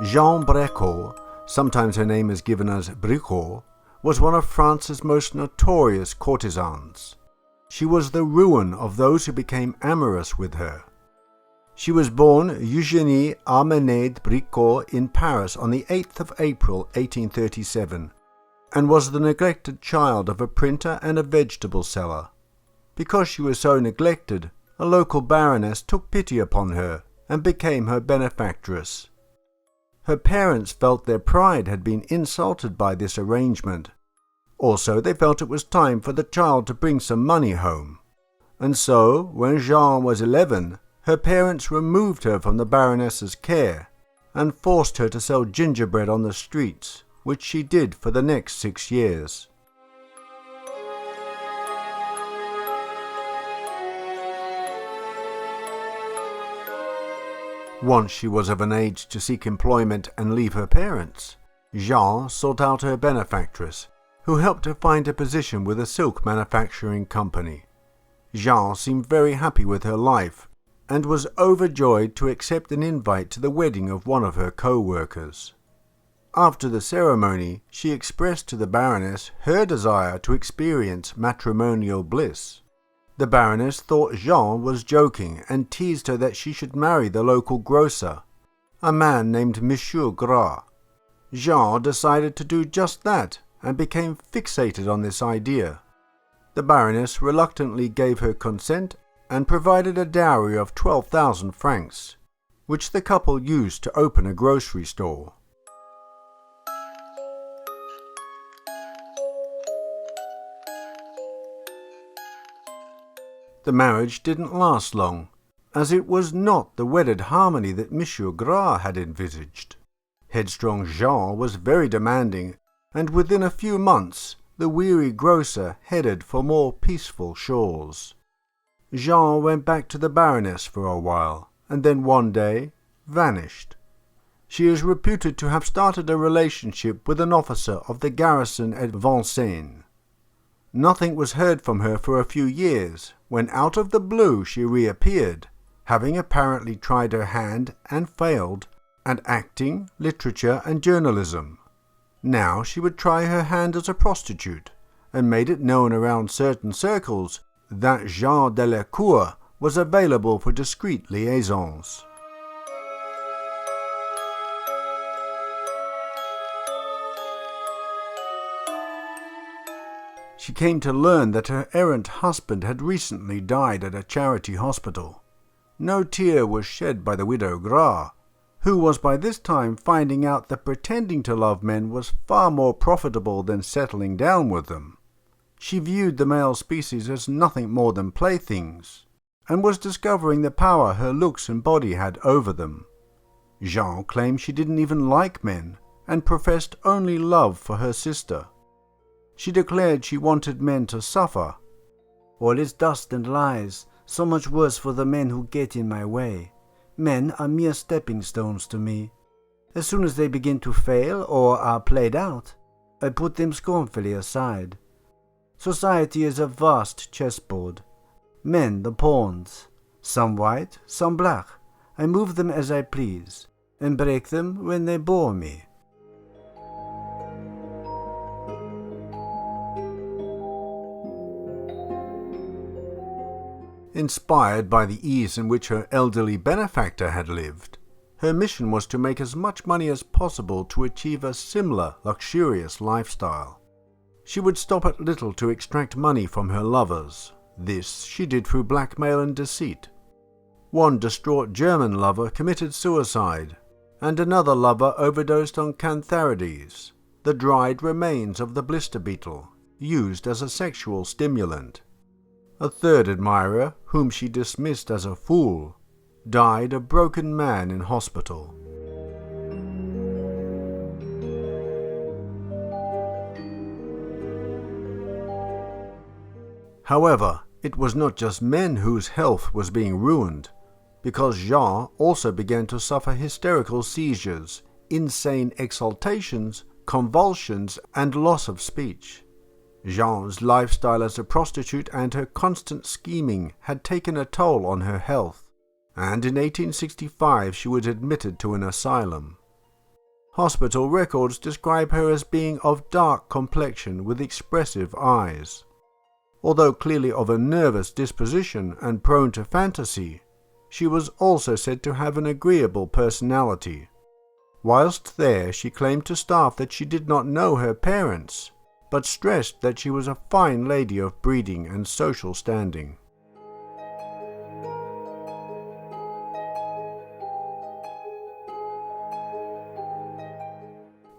Jeanne Brécourt, sometimes her name is given as Bricourt, was one of France's most notorious courtesans. She was the ruin of those who became amorous with her. She was born Eugénie Armenade Bricourt in Paris on the 8th of April 1837, and was the neglected child of a printer and a vegetable seller. Because she was so neglected, a local baroness took pity upon her and became her benefactress. Her parents felt their pride had been insulted by this arrangement. Also, they felt it was time for the child to bring some money home. And so, when Jeanne was 11, her parents removed her from the baroness's care and forced her to sell gingerbread on the streets, which she did for the next 6 years. Once she was of an age to seek employment and leave her parents, Jeanne sought out her benefactress, who helped her find a position with a silk manufacturing company. Jeanne seemed very happy with her life, and was overjoyed to accept an invite to the wedding of one of her co-workers. After the ceremony, she expressed to the Baroness her desire to experience matrimonial bliss. The Baroness thought Jeanne was joking and teased her that she should marry the local grocer, a man named Monsieur Gras. Jeanne decided to do just that and became fixated on this idea. The Baroness reluctantly gave her consent and provided a dowry of 12,000 francs, which the couple used to open a grocery store. The marriage didn't last long, as it was not the wedded harmony that Monsieur Gras had envisaged. Headstrong Jeanne was very demanding, and within a few months the weary grocer headed for more peaceful shores. Jeanne went back to the Baroness for a while, and then one day vanished. She is reputed to have started a relationship with an officer of the garrison at Vincennes. Nothing was heard from her for a few years, when out of the blue she reappeared, having apparently tried her hand and failed at acting, literature and journalism. Now she would try her hand as a prostitute, and made it known around certain circles that Jeanne Delacour was available for discreet liaisons. She came to learn that her errant husband had recently died at a charity hospital. No tear was shed by the widow Gras, who was by this time finding out that pretending to love men was far more profitable than settling down with them. She viewed the male species as nothing more than playthings, and was discovering the power her looks and body had over them. Jeanne claimed she didn't even like men, and professed only love for her sister. She declared she wanted men to suffer. "All is dust and lies, so much worse for the men who get in my way. Men are mere stepping stones to me. As soon as they begin to fail or are played out, I put them scornfully aside. Society is a vast chessboard. Men the pawns, some white, some black. I move them as I please, and break them when they bore me." Inspired by the ease in which her elderly benefactor had lived, her mission was to make as much money as possible to achieve a similar luxurious lifestyle. She would stop at little to extract money from her lovers. This she did through blackmail and deceit. One distraught German lover committed suicide, and another lover overdosed on cantharides, the dried remains of the blister beetle, used as a sexual stimulant. A third admirer, whom she dismissed as a fool, died a broken man in hospital. However, it was not just men whose health was being ruined. because Jean also began to suffer hysterical seizures, insane exaltations, convulsions, and loss of speech. Jean's lifestyle as a prostitute and her constant scheming had taken a toll on her health, and in 1865 she was admitted to an asylum. Hospital records describe her as being of dark complexion with expressive eyes. Although clearly of a nervous disposition and prone to fantasy, she was also said to have an agreeable personality. Whilst there, she claimed to staff that she did not know her parents, but stressed that she was a fine lady of breeding and social standing.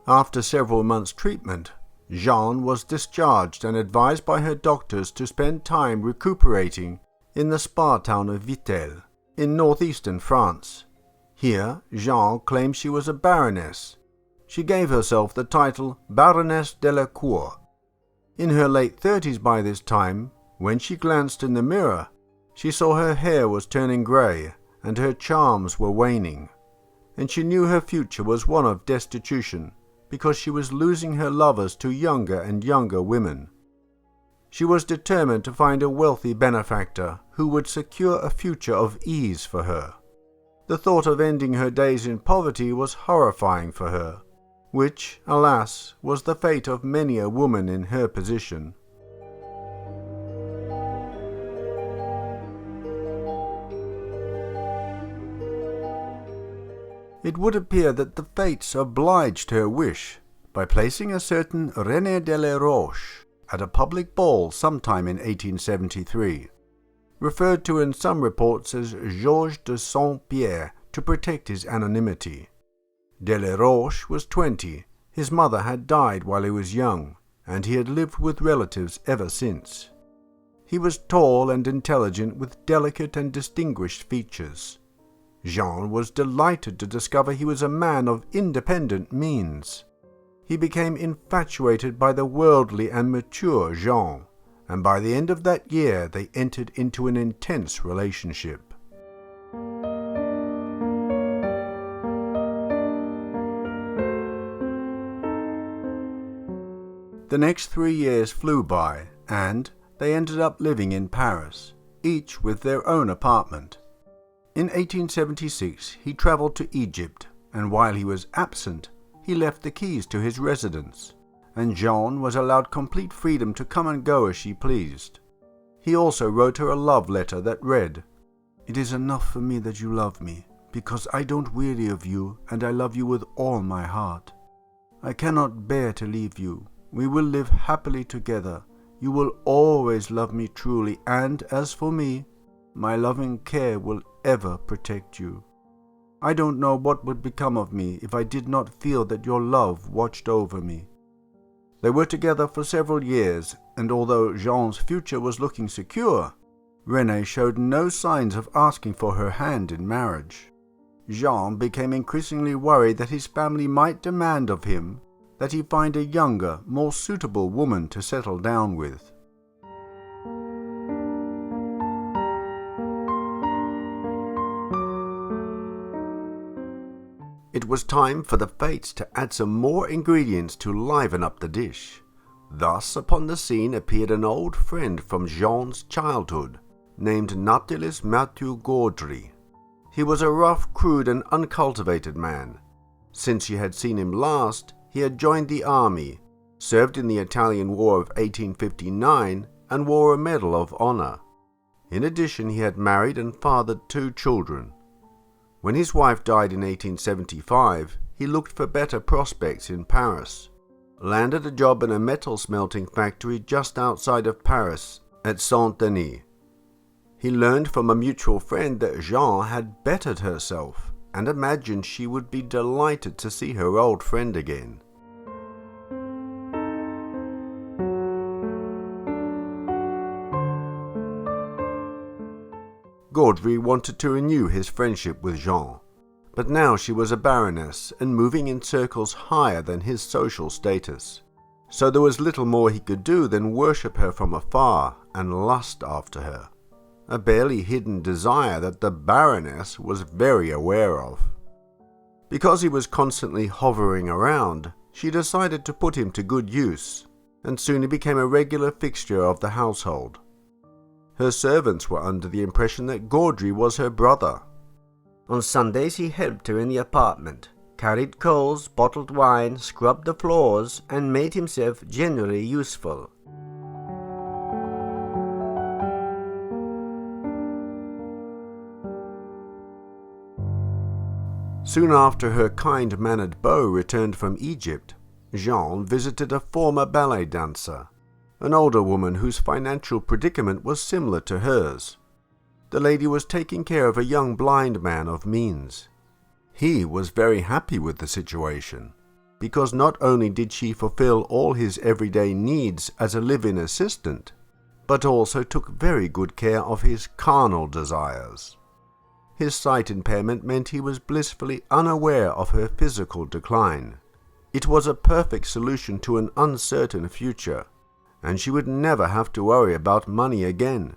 After several months' treatment, Jeanne was discharged and advised by her doctors to spend time recuperating in the spa town of Vittel, in northeastern France. Here, Jeanne claimed she was a baroness. She gave herself the title Baroness Delacour. In her late 30s by this time, when she glanced in the mirror, she saw her hair was turning grey and her charms were waning, and she knew her future was one of destitution, because she was losing her lovers to younger and younger women. She was determined to find a wealthy benefactor who would secure a future of ease for her. The thought of ending her days in poverty was horrifying for her, which, alas, was the fate of many a woman in her position. It would appear that the fates obliged her wish by placing a certain René de la Roche at a public ball sometime in 1873, referred to in some reports as Georges de Saint-Pierre to protect his anonymity. De la Roche was 20, his mother had died while he was young, and he had lived with relatives ever since. He was tall and intelligent with delicate and distinguished features. Jean was delighted to discover he was a man of independent means. He became infatuated by the worldly and mature Jean, and by the end of that year they entered into an intense relationship. The next 3 years flew by, and they ended up living in Paris, each with their own apartment. In 1876 he travelled to Egypt, and while he was absent, he left the keys to his residence, and Jeanne was allowed complete freedom to come and go as she pleased. He also wrote her a love letter that read, "It is enough for me that you love me, because I don't weary of you, and I love you with all my heart. I cannot bear to leave you. We will live happily together. You will always love me truly, and as for me, my loving care will ever protect you. I don't know what would become of me if I did not feel that your love watched over me." They were together for several years, and although Jean's future was looking secure, René showed no signs of asking for her hand in marriage. Jean became increasingly worried that his family might demand of him that he find a younger, more suitable woman to settle down with. It was time for the fates to add some more ingredients to liven up the dish. Thus upon the scene appeared an old friend from Jean's childhood, named Nathalie Mathieu Gaudry. He was a rough, crude and uncultivated man. Since she had seen him last, he had joined the army, served in the Italian War of 1859, and wore a Medal of Honor. In addition, he had married and fathered 2 children. When his wife died in 1875, he looked for better prospects in Paris, landed a job in a metal smelting factory just outside of Paris at Saint-Denis. He learned from a mutual friend that Jean had bettered herself and imagined she would be delighted to see her old friend again. Gaudry wanted to renew his friendship with Jean, but now she was a baroness and moving in circles higher than his social status, so there was little more he could do than worship her from afar and lust after her. a barely hidden desire that the Baroness was very aware of. Because he was constantly hovering around, she decided to put him to good use, and soon he became a regular fixture of the household. Her servants were under the impression that Gaudry was her brother. On Sundays he helped her in the apartment, carried coals, bottled wine, scrubbed the floors, and made himself generally useful. Soon after her kind-mannered beau returned from Egypt, Jeanne visited a former ballet dancer, an older woman whose financial predicament was similar to hers. The lady was taking care of a young blind man of means. He was very happy with the situation, because not only did she fulfill all his everyday needs as a live-in assistant, but also took very good care of his carnal desires. His sight impairment meant he was blissfully unaware of her physical decline. It was a perfect solution to an uncertain future, and she would never have to worry about money again.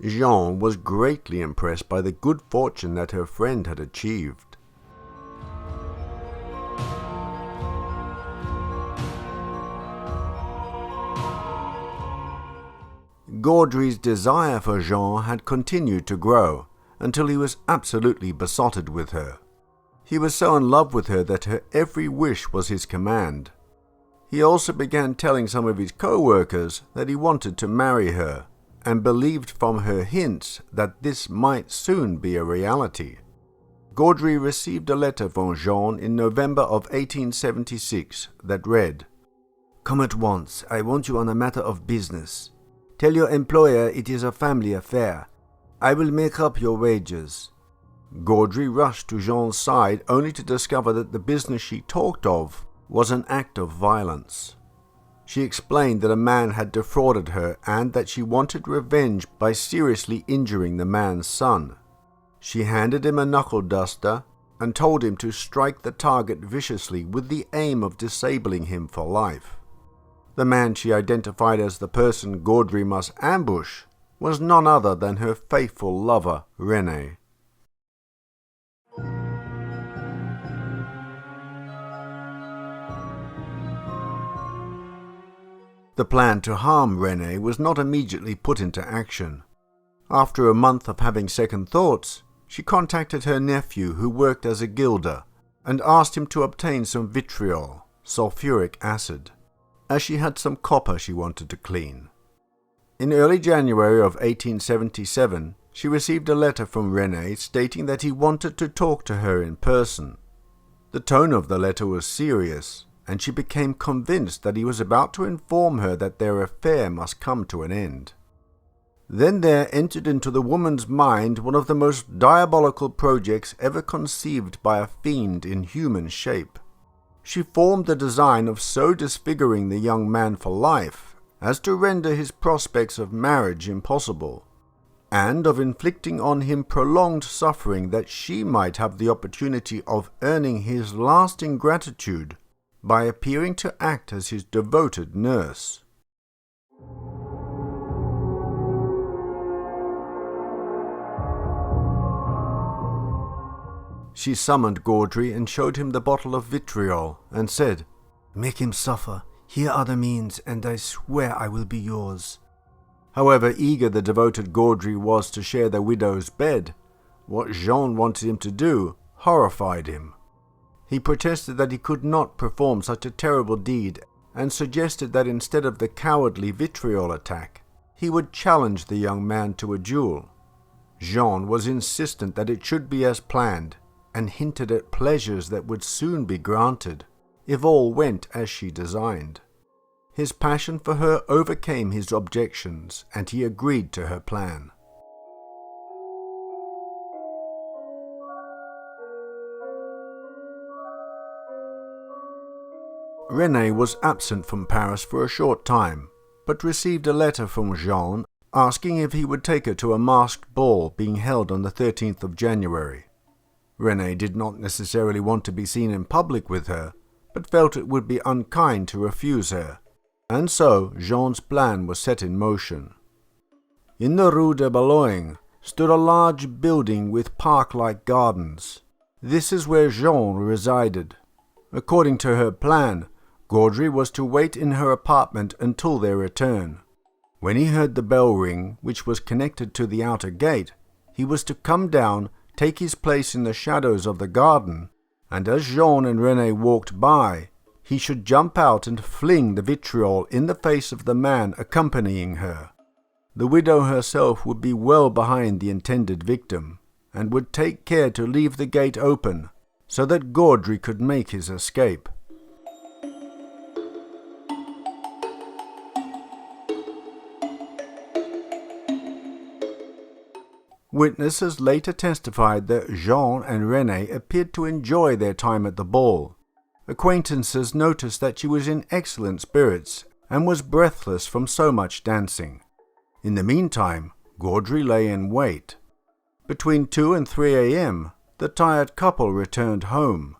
Jeanne was greatly impressed by the good fortune that her friend had achieved. Gaudry's desire for Jeanne had continued to grow until he was absolutely besotted with her. He was so in love with her that her every wish was his command. He also began telling some of his co-workers that he wanted to marry her, and believed from her hints that this might soon be a reality. Gaudry received a letter from Jeanne in November of 1876 that read, "Come at once, I want you on a matter of business. Tell your employer it is a family affair. I will make up your wages." Gaudry rushed to Jeanne's side only to discover that the business she talked of was an act of violence. She explained that a man had defrauded her and that she wanted revenge by seriously injuring the man's son. She handed him a knuckle duster and told him to strike the target viciously with the aim of disabling him for life. The man she identified as the person Gaudry must ambush was none other than her faithful lover, René. The plan to harm René was not immediately put into action. After a month of having second thoughts, she contacted her nephew who worked as a gilder and asked him to obtain some vitriol, sulfuric acid, as she had some copper she wanted to clean. In early January of 1877, she received a letter from René stating that he wanted to talk to her in person. The tone of the letter was serious, and she became convinced that he was about to inform her that their affair must come to an end. Then there entered into the woman's mind one of the most diabolical projects ever conceived by a fiend in human shape. She formed the design of so disfiguring the young man for life as to render his prospects of marriage impossible, and of inflicting on him prolonged suffering that she might have the opportunity of earning his lasting gratitude by appearing to act as his devoted nurse. She summoned Gaudry and showed him the bottle of vitriol, and said, "Make him suffer. Here are the means, and I swear I will be yours." However eager the devoted Gaudry was to share the widow's bed, what Jeanne wanted him to do horrified him. He protested that he could not perform such a terrible deed, and suggested that instead of the cowardly vitriol attack, he would challenge the young man to a duel. Jeanne was insistent that it should be as planned, and hinted at pleasures that would soon be granted, if all went as she designed. His passion for her overcame his objections, and he agreed to her plan. René was absent from Paris for a short time, but received a letter from Jeanne asking if he would take her to a masked ball being held on the 13th of January. René did not necessarily want to be seen in public with her, but felt it would be unkind to refuse her, and so Jeanne's plan was set in motion. In the Rue de Boulogne, stood a large building with park-like gardens. This is where Jean resided. According to her plan, Gaudry was to wait in her apartment until their return. When he heard the bell ring, which was connected to the outer gate, he was to come down, take his place in the shadows of the garden, and as Jean and René walked by, he should jump out and fling the vitriol in the face of the man accompanying her. The widow herself would be well behind the intended victim, and would take care to leave the gate open, so that Gaudry could make his escape. Witnesses later testified that Jean and René appeared to enjoy their time at the ball. Acquaintances noticed that she was in excellent spirits and was breathless from so much dancing. In the meantime, Gaudry lay in wait. Between 2 and 3 a.m., the tired couple returned home.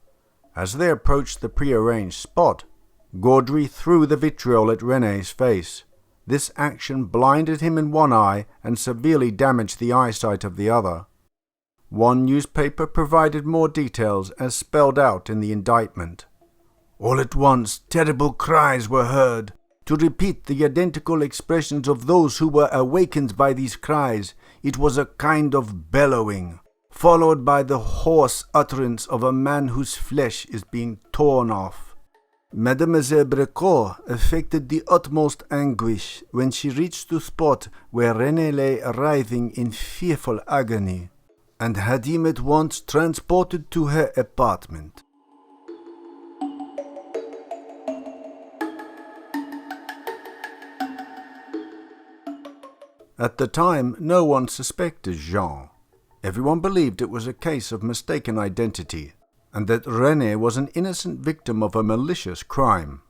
As they approached the prearranged spot, Gaudry threw the vitriol at René's face. This action blinded him in one eye and severely damaged the eyesight of the other. One newspaper provided more details as spelled out in the indictment. All at once, terrible cries were heard. To repeat the identical expressions of those who were awakened by these cries, it was a kind of bellowing, followed by the hoarse utterance of a man whose flesh is being torn off. Mademoiselle Brécourt affected the utmost anguish when she reached the spot where René lay writhing in fearful agony, and had him at once transported to her apartment. At the time, no one suspected Jean. Everyone believed it was a case of mistaken identity, and that René was an innocent victim of a malicious crime.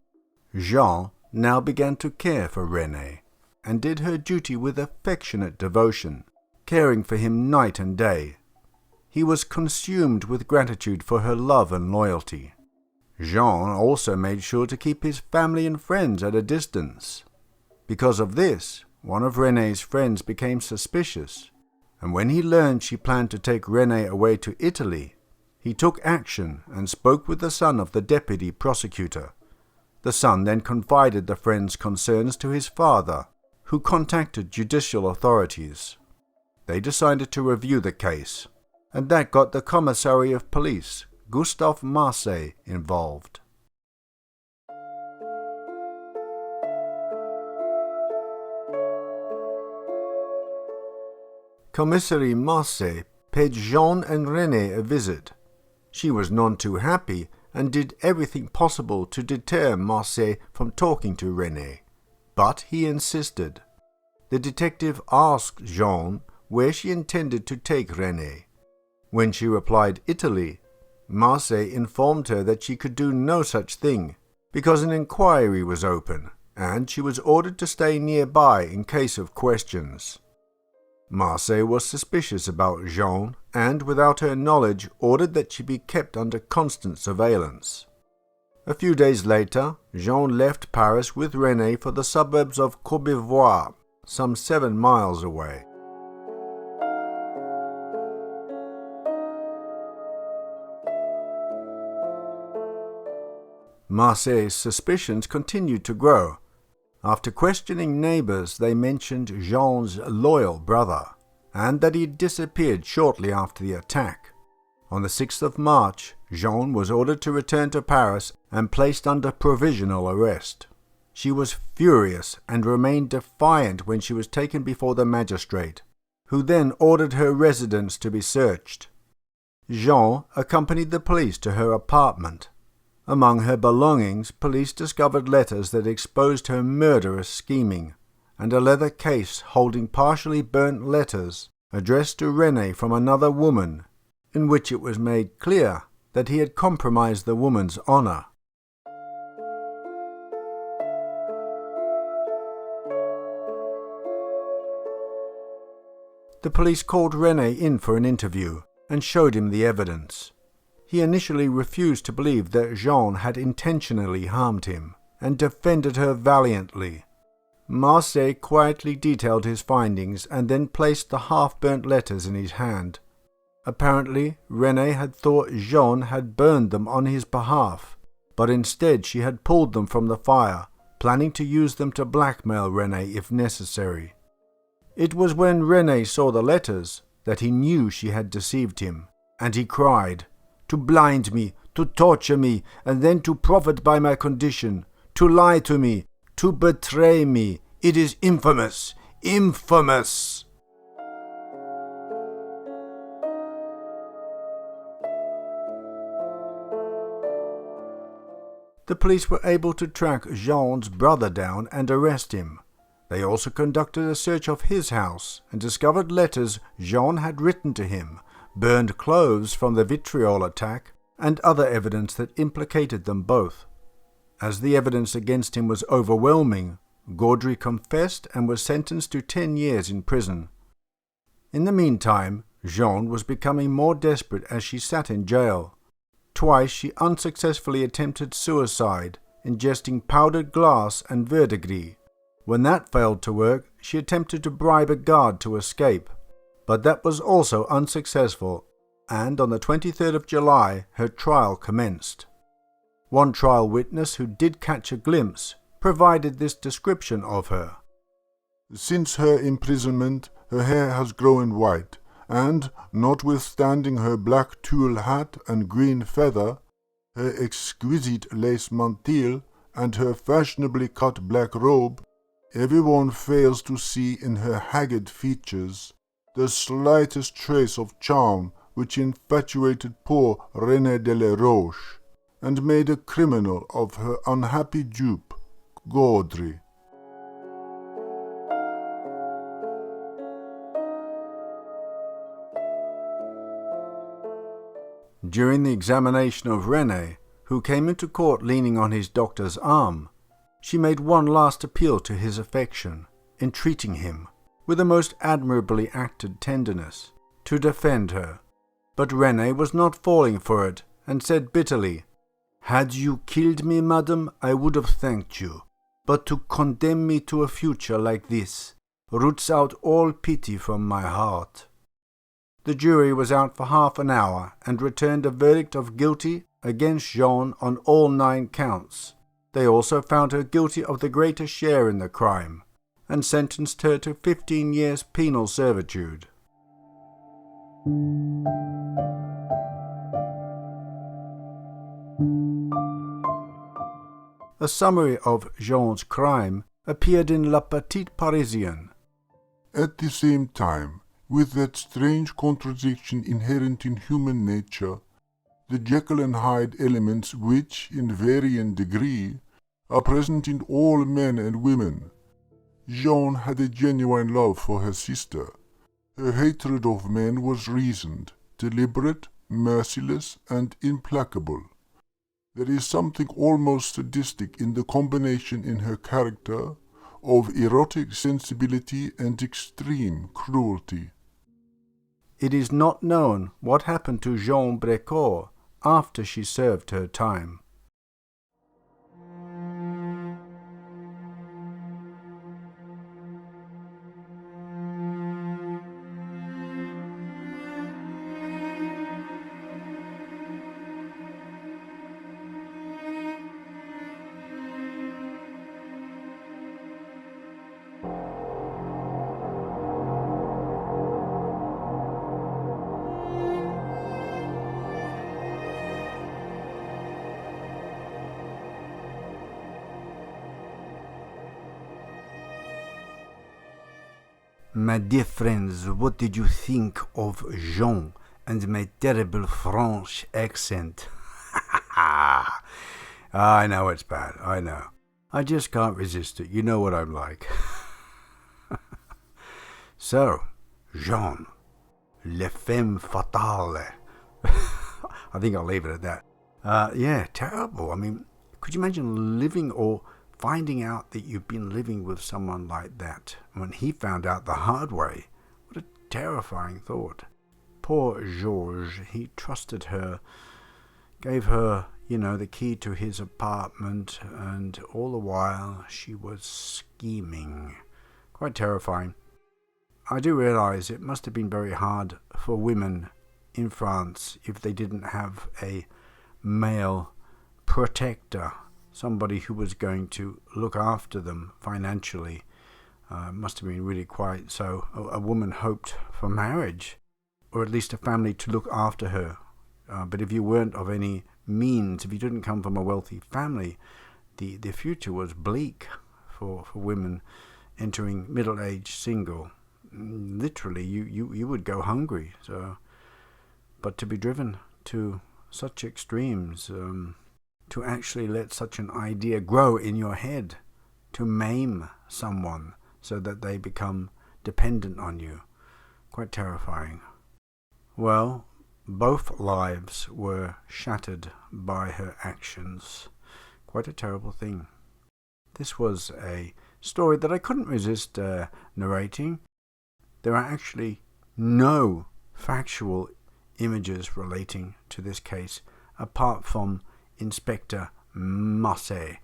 Jean now began to care for René, and did her duty with affectionate devotion, caring for him night and day. He was consumed with gratitude for her love and loyalty. Jean also made sure to keep his family and friends at a distance. Because of this, one of René's friends became suspicious, and when he learned she planned to take René away to Italy, he took action and spoke with the son of the deputy prosecutor. The son then confided the friend's concerns to his father, who contacted judicial authorities. They decided to review the case, and that got the commissary of police, Gustave Marseille, involved. Commissary Marseille paid Jean and René a visit. She was none too happy and did everything possible to deter Marseille from talking to René, but he insisted. The detective asked Jean where she intended to take René. When she replied Italy, Marseille informed her that she could do no such thing, because an inquiry was open, and she was ordered to stay nearby in case of questions. Marseille was suspicious about Jean, and without her knowledge ordered that she be kept under constant surveillance. A few days later, Jean left Paris with René for the suburbs of Courbevoie, some 7 miles away. Marseille's suspicions continued to grow. After questioning neighbors, they mentioned Jean's loyal brother, and that he had disappeared shortly after the attack. On the 6th of March, Jean was ordered to return to Paris and placed under provisional arrest. She was furious and remained defiant when she was taken before the magistrate, who then ordered her residence to be searched. Jean accompanied the police to her apartment. Among her belongings, police discovered letters that exposed her murderous scheming, and a leather case holding partially burnt letters addressed to René from another woman, in which it was made clear that he had compromised the woman's honor. The police called René in for an interview and showed him the evidence. He initially refused to believe that Jean had intentionally harmed him, and defended her valiantly. Marseille quietly detailed his findings and then placed the half-burnt letters in his hand. Apparently, Renée had thought Jean had burned them on his behalf, but instead she had pulled them from the fire, planning to use them to blackmail Renée if necessary. It was when Renée saw the letters that he knew she had deceived him, and he cried, "To blind me, to torture me, and then to profit by my condition, to lie to me, to betray me. It is infamous, infamous!" The police were able to track Jean's brother down and arrest him. They also conducted a search of his house and discovered letters Jean had written to him, burned clothes from the vitriol attack, and other evidence that implicated them both. As the evidence against him was overwhelming, Gaudry confessed and was sentenced to 10 years in prison. In the meantime, Jean was becoming more desperate as she sat in jail. Twice she unsuccessfully attempted suicide, ingesting powdered glass and verdigris. When that failed to work, she attempted to bribe a guard to escape, but that was also unsuccessful, and on the 23rd of July her trial commenced. One trial witness who did catch a glimpse provided this description of her. "Since her imprisonment, her hair has grown white, and, notwithstanding her black tulle hat and green feather, her exquisite lace mantille, and her fashionably cut black robe, everyone fails to see in her haggard features the slightest trace of charm which infatuated poor Renée de la Roche, and made a criminal of her unhappy dupe, Gaudry." During the examination of Renée, who came into court leaning on his doctor's arm, she made one last appeal to his affection, entreating him, with a most admirably acted tenderness, to defend her. But Renée was not falling for it, and said bitterly, "Had you killed me, madam, I would have thanked you, but to condemn me to a future like this roots out all pity from my heart." The jury was out for half an hour and returned a verdict of guilty against Jean on all 9 counts. They also found her guilty of the greater share in the crime, and sentenced her to 15 years penal servitude. A summary of Jean's crime appeared in La Petite Parisienne. At the same time, with that strange contradiction inherent in human nature, the Jekyll and Hyde elements which, in varying degree, are present in all men and women, Jean had a genuine love for her sister. Her hatred of men was reasoned, deliberate, merciless, and implacable. There is something almost sadistic in the combination in her character of erotic sensibility and extreme cruelty. It is not known what happened to Jean Brécourt after she served her time. My dear friends, what did you think of Jean and my terrible French accent? I know it's bad, I know. I just can't resist it, you know what I'm like. So, Jean, le femme fatale. I think I'll leave it at that. Yeah, terrible. I mean, could you imagine living or finding out that you've been living with someone like that when he found out the hard way? What a terrifying thought. Poor Georges, he trusted her, gave her the key to his apartment, and all the while she was scheming. Quite terrifying. I do realize it must have been very hard for women in France if they didn't have a male protector, somebody who was going to look after them financially. Must have been really quite so. A woman hoped for marriage, or at least a family to look after her. But if you weren't of any means, if you didn't come from a wealthy family, the future was bleak for women entering middle age single. Literally, you would go hungry. But to be driven to such extremes, to actually let such an idea grow in your head, to maim someone so that they become dependent on you, quite terrifying. Well, both lives were shattered by her actions. Quite a terrible thing. This was a story that I couldn't resist narrating. There are actually no factual images relating to this case, apart from Inspector Massé.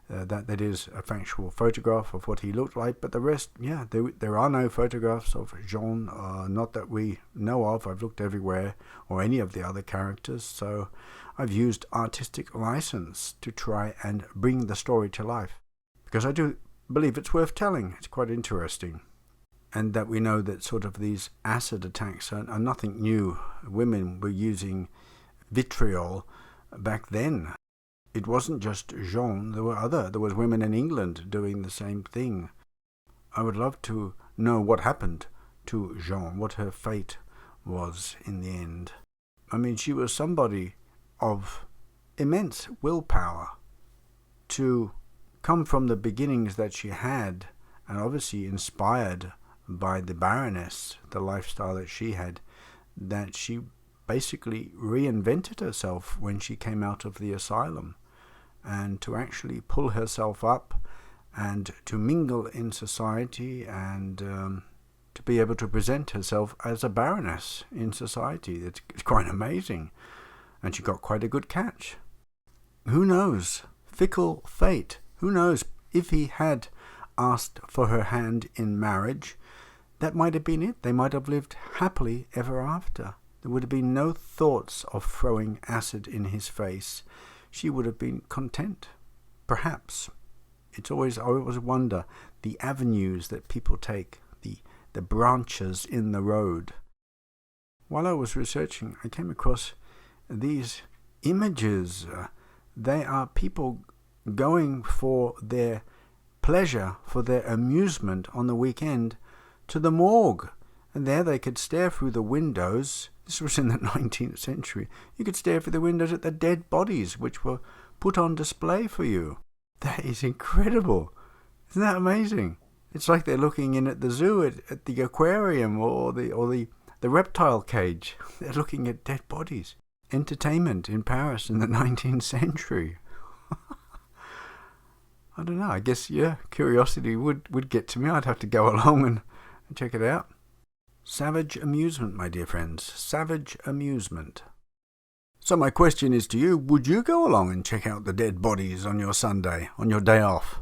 That is a factual photograph of what he looked like, but the rest, there are no photographs of Jean, not that we know of. I've looked everywhere, or any of the other characters, so I've used artistic license to try and bring the story to life, because I do believe it's worth telling. It's quite interesting. And that we know that sort of these acid attacks are nothing new. Women were using vitriol back then. It wasn't just Jean, there was women in England doing the same thing. I would love to know what happened to Jean, what her fate was in the end. I mean, she was somebody of immense willpower to come from the beginnings that she had, and obviously inspired by the Baroness, the lifestyle that she had, that she basically reinvented herself when she came out of the asylum, and to actually pull herself up and to mingle in society, and to be able to present herself as a baroness in society. It's quite amazing. And she got quite a good catch. Who knows? Fickle fate. Who knows? If he had asked for her hand in marriage, that might have been it. They might have lived happily ever after. There would have been no thoughts of throwing acid in his face. She would have been content. Perhaps. I always wonder the avenues that people take, the branches in the road. While I was researching, I came across these images. They are people going for their pleasure, for their amusement on the weekend, to the morgue. And there they could stare through the windows. This was in the 19th century. You could stare through the windows at the dead bodies which were put on display for you. That is incredible. Isn't that amazing? It's like they're looking in at the zoo, at the aquarium, or the reptile cage. They're looking at dead bodies. Entertainment in Paris in the 19th century. I don't know. I guess, curiosity would get to me. I'd have to go along and check it out. Savage amusement, my dear friends. Savage amusement. So my question is to you, would you go along and check out the dead bodies on your Sunday, on your day off?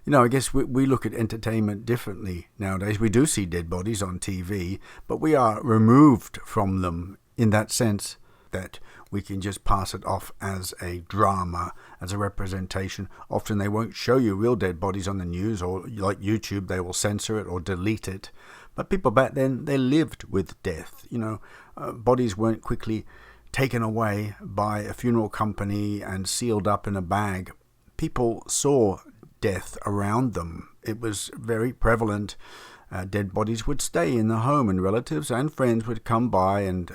I guess we look at entertainment differently nowadays. We do see dead bodies on TV, but we are removed from them in that sense that we can just pass it off as a drama, as a representation. Often they won't show you real dead bodies on the news, or like YouTube, they will censor it or delete it. But people back then, they lived with death. Bodies weren't quickly taken away by a funeral company and sealed up in a bag. People saw death around them. It was very prevalent. Dead bodies would stay in the home, and relatives and friends would come by and,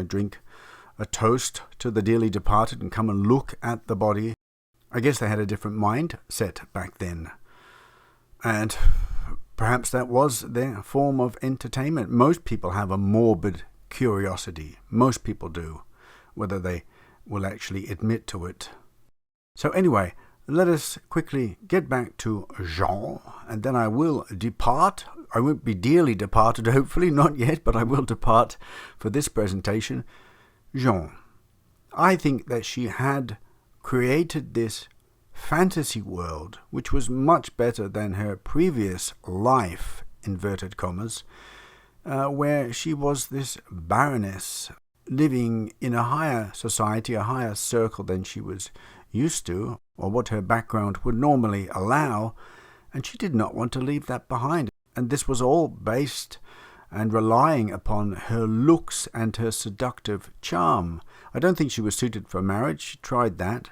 drink a toast to the dearly departed and come and look at the body. I guess they had a different mindset back then. And perhaps that was their form of entertainment. Most people have a morbid curiosity. Most people do, whether they will actually admit to it. So anyway, let us quickly get back to Jean, and then I will depart. I won't be dearly departed, hopefully, not yet, but I will depart for this presentation. Jean. I think that she had created this fantasy world, which was much better than her previous life, inverted commas, where she was this baroness living in a higher society, a higher circle than she was used to, or what her background would normally allow, and she did not want to leave that behind. And this was all based and relying upon her looks and her seductive charm. I don't think she was suited for marriage. She tried that.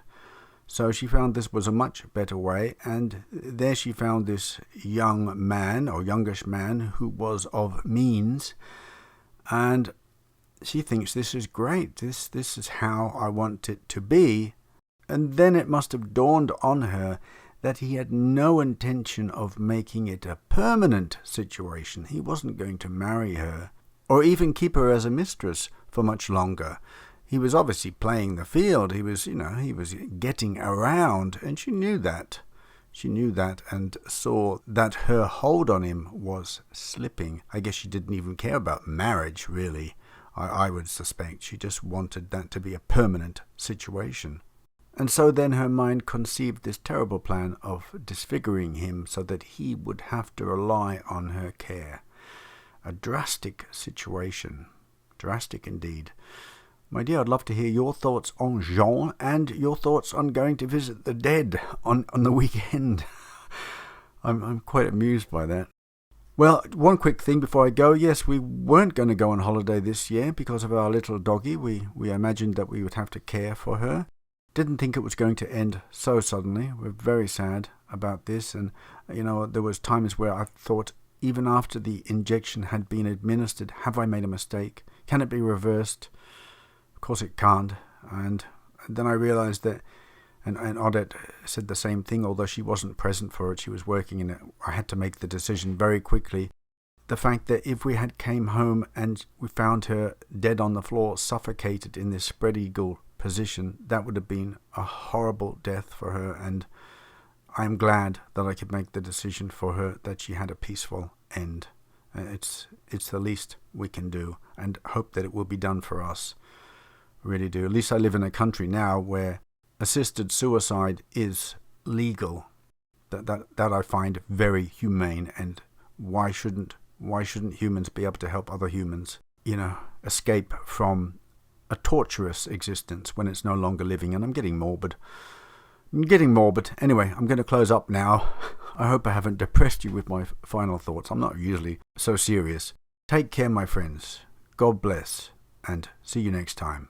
So she found this was a much better way, and there she found this young man, or youngish man, who was of means, and she thinks this is great. This is how I want it to be. And then it must have dawned on her that he had no intention of making it a permanent situation. He wasn't going to marry her, or even keep her as a mistress for much longer. He was obviously playing the field. He was getting around, and she knew that. She knew that and saw that her hold on him was slipping. I guess she didn't even care about marriage, really. I would suspect she just wanted that to be a permanent situation. And so then her mind conceived this terrible plan of disfiguring him so that he would have to rely on her care. A drastic situation. Drastic indeed. My dear, I'd love to hear your thoughts on Jean and your thoughts on going to visit the dead on the weekend. I'm quite amused by that. Well, one quick thing before I go. Yes, we weren't going to go on holiday this year because of our little doggy. We imagined that we would have to care for her. Didn't think it was going to end so suddenly. We're very sad about this. And, there was times where I thought, even after the injection had been administered, have I made a mistake? Can it be reversed? Of course it can't. And then I realized that, and Odette said the same thing, although she wasn't present for it. She was working in it. I had to make the decision very quickly. The fact that if we had came home and we found her dead on the floor, suffocated in this spread eagle position, that would have been a horrible death for her, and I'm glad that I could make the decision for her that she had a peaceful end. It's the least we can do, and hope that it will be done for us. Really do. At least I live in a country now where assisted suicide is legal. That I find very humane, and why shouldn't humans be able to help other humans, escape from a torturous existence when it's no longer living? And I'm getting morbid. Anyway, I'm going to close up now. I hope I haven't depressed you with my final thoughts. I'm not usually so serious. Take care, my friends. God bless, and see you next time.